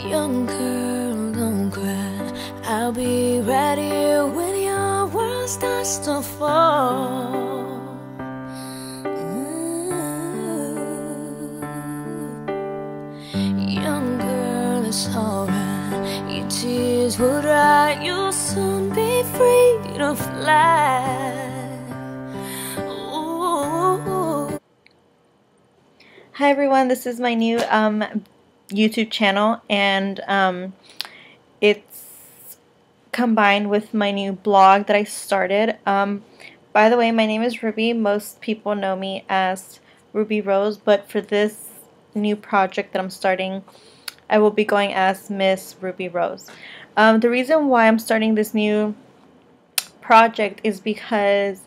Young girl, don't cry. I'll be right here when your world starts to fall. Young girl, it's alright. Your tears will dry. You'll soon be free to fly. Ooh. Hi everyone, this is my new YouTube channel, and it's combined with my new blog that I started. By the way, my name is Ruby. Most people know me as Ruby Rose, but for this new project that I'm starting, I will be going as Miss Ruby Rose. The reason why I'm starting this new project is because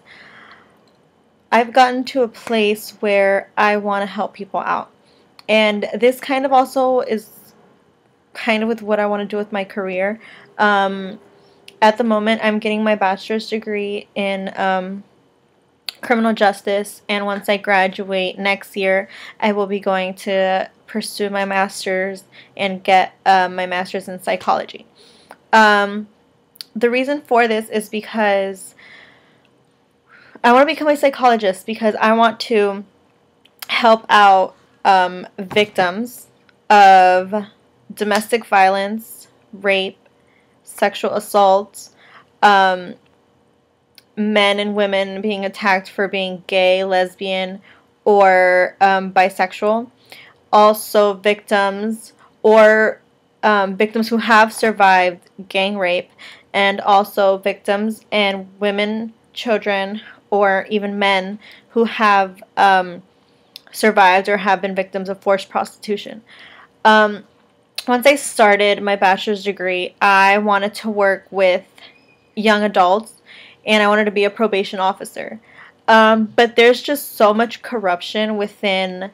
I've gotten to a place where I want to help people out. And this kind of also is kind of with what I want to do with my career. At the moment, I'm getting my bachelor's degree in criminal justice, and once I graduate next year, I will be going to pursue my master's and get my master's in psychology. The reason for this is because I want to become a psychologist, because I want to help out victims of domestic violence, rape, sexual assault, men and women being attacked for being gay, lesbian, or bisexual. Also victims or victims who have survived gang rape, and also victims and women, children, or even men who have survived or have been victims of forced prostitution. Once I started my bachelor's degree, I wanted to work with young adults, and I wanted to be a probation officer. But there's just so much corruption within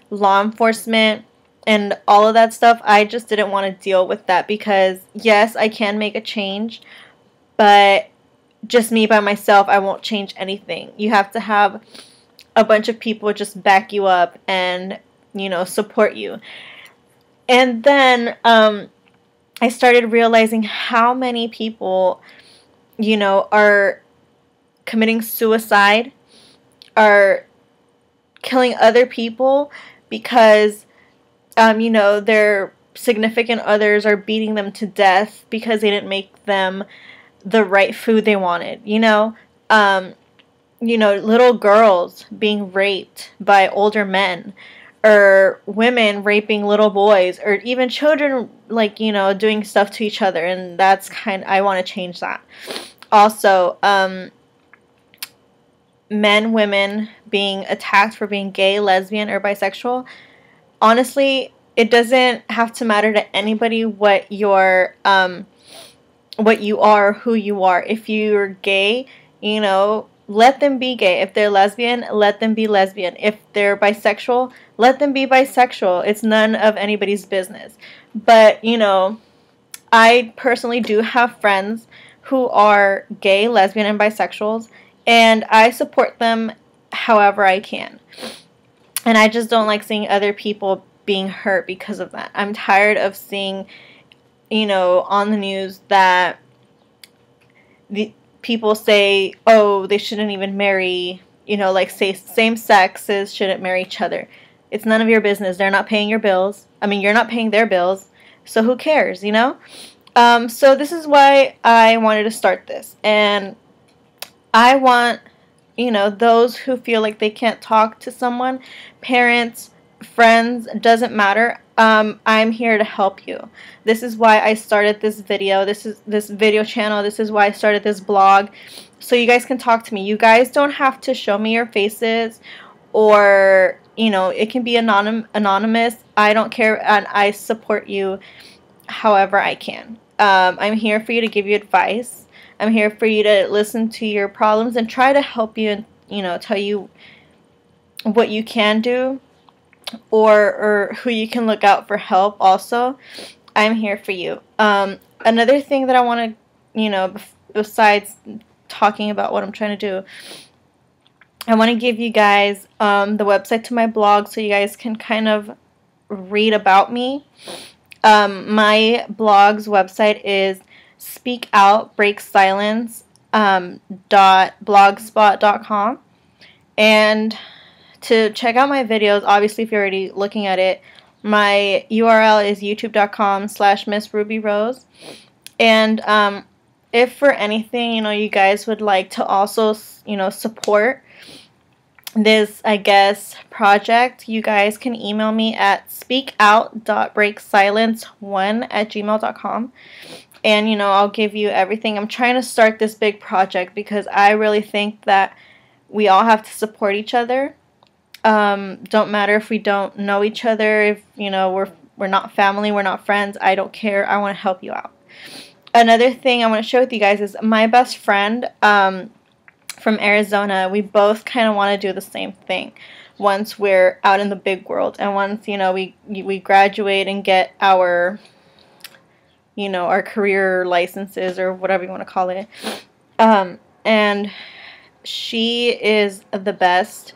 law enforcement and all of that stuff. I just didn't want to deal with that, because yes, I can make a change, but just me by myself, I won't change anything. You have to have a bunch of people just back you up and, you know, support you. And then I started realizing how many people, you know, are committing suicide, are killing other people because, you know, their significant others are beating them to death because they didn't make them the right food they wanted, you know, little girls being raped by older men, or women raping little boys, or even children, like, you know, doing stuff to each other. And that's I want to change that. Also, men, women being attacked for being gay, lesbian, or bisexual. Honestly, it doesn't have to matter to anybody what you're what you are, who you are. If you're gay, you know, let them be gay. If they're lesbian, let them be lesbian. If they're bisexual, let them be bisexual. It's none of anybody's business. But, you know, I personally do have friends who are gay, lesbian, and bisexuals, and I support them however I can. And I just don't like seeing other people being hurt because of that. I'm tired of seeing, you know, on the news that the people say, oh, they shouldn't even marry, you know, like, say same sexes shouldn't marry each other. It's none of your business. They're not paying your bills. I mean, you're not paying their bills, so who cares, you know? So this is why I wanted to start this. And I want, you know, those who feel like they can't talk to someone, parents, friends, doesn't matter. I'm here to help you. This is why I started this video. This video channel. This is why I started this blog, so you guys can talk to me. You guys don't have to show me your faces, or, you know, it can be anonymous. I don't care, and I support you however I can. I'm here for you to give you advice. I'm here for you to listen to your problems and try to help you, and, you know, tell you what you can do, or who you can look out for help. Also, I'm here for you. Another thing that I want to, you know, besides talking about what I'm trying to do, I want to give you guys the website to my blog, so you guys can kind of read about me. My blog's website is SPEAKout BREAKsilence .blogspot.com, and to check out my videos, obviously if you're already looking at it, my URL is youtube.com/MssRubbyRose. And if for anything, you guys would like to also, support this, I guess, project, you guys can email me at speakout.breaksilence1@gmail.com. And, I'll give you everything. I'm trying to start this big project because I really think that we all have to support each other. Don't matter if we don't know each other, if, we're not family, we're not friends, I don't care. I want to help you out. Another thing I want to share with you guys is my best friend from Arizona. We both kind of want to do the same thing once we're out in the big world, and once, we graduate and get our our career licenses, or whatever you want to call it. And she is the best.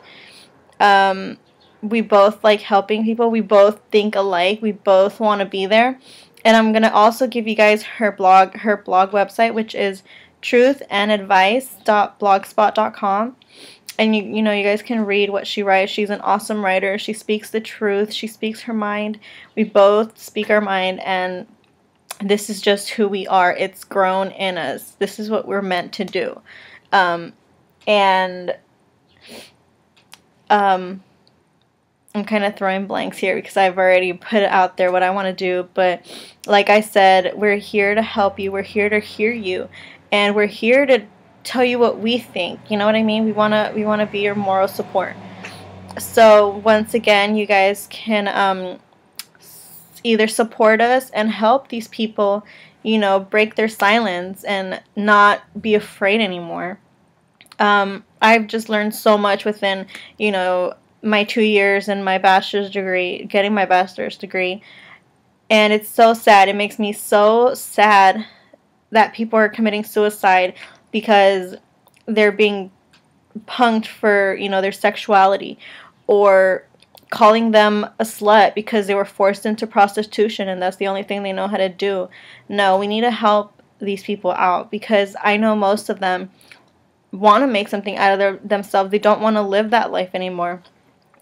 We both like helping people. We both think alike. We both want to be there. And I'm going to also give you guys her blog website, which is truthandadvice.blogspot.com. And you guys can read what she writes. She's an awesome writer. She speaks the truth. She speaks her mind. We both speak our mind, and this is just who we are. It's grown in us. This is what we're meant to do. I'm kind of throwing blanks here because I've already put it out there what I want to do. But like I said, we're here to help you. We're here to hear you. And we're here to tell you what we think. You know what I mean? We want to be your moral support. So once again, you guys can either support us and help these people, break their silence and not be afraid anymore. I've just learned so much within, my 2 years and my bachelor's degree, getting my bachelor's degree. And it's so sad. It makes me so sad that people are committing suicide because they're being punked for, their sexuality, or calling them a slut because they were forced into prostitution and that's the only thing they know how to do. No, we need to help these people out, because I know most of them want to make something out of themselves. They don't want to live that life anymore.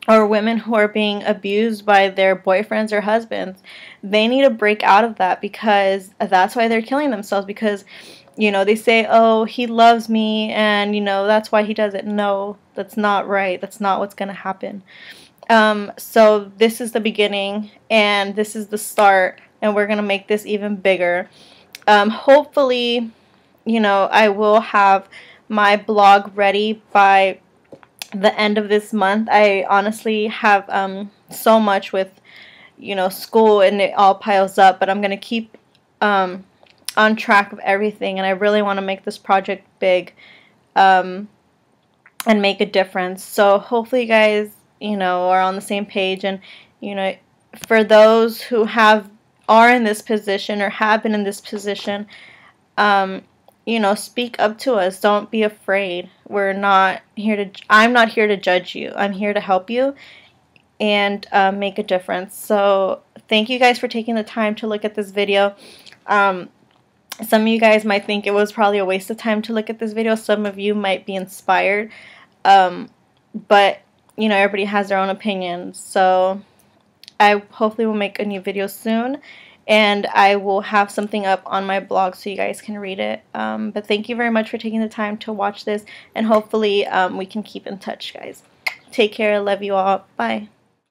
Or women who are being abused by their boyfriends or husbands, they need to break out of that, because that's why they're killing themselves. Because they say, oh, he loves me and that's why he does it. No, that's not right. That's not what's going to happen. So this is the beginning, and this is the start, and we're going to make this even bigger. Hopefully, I will have my blog ready by the end of this month. I honestly have so much with, school, and it all piles up, but I'm going to keep on track of everything, and I really want to make this project big and make a difference. So hopefully you guys are on the same page, and for those who are in this position or have been in this position, speak up to us. Don't be afraid. I'm not here to judge you. I'm here to help you and make a difference. So thank you guys for taking the time to look at this video. Some of you guys might think it was probably a waste of time to look at this video. Some of you might be inspired, but everybody has their own opinions. So I hopefully will make a new video soon, and I will have something up on my blog so you guys can read it. But thank you very much for taking the time to watch this, and hopefully we can keep in touch, guys. Take care. I love you all. Bye.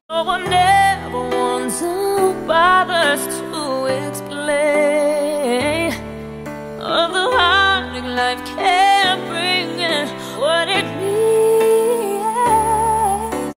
No one ever wants to bother to explain of the heartache life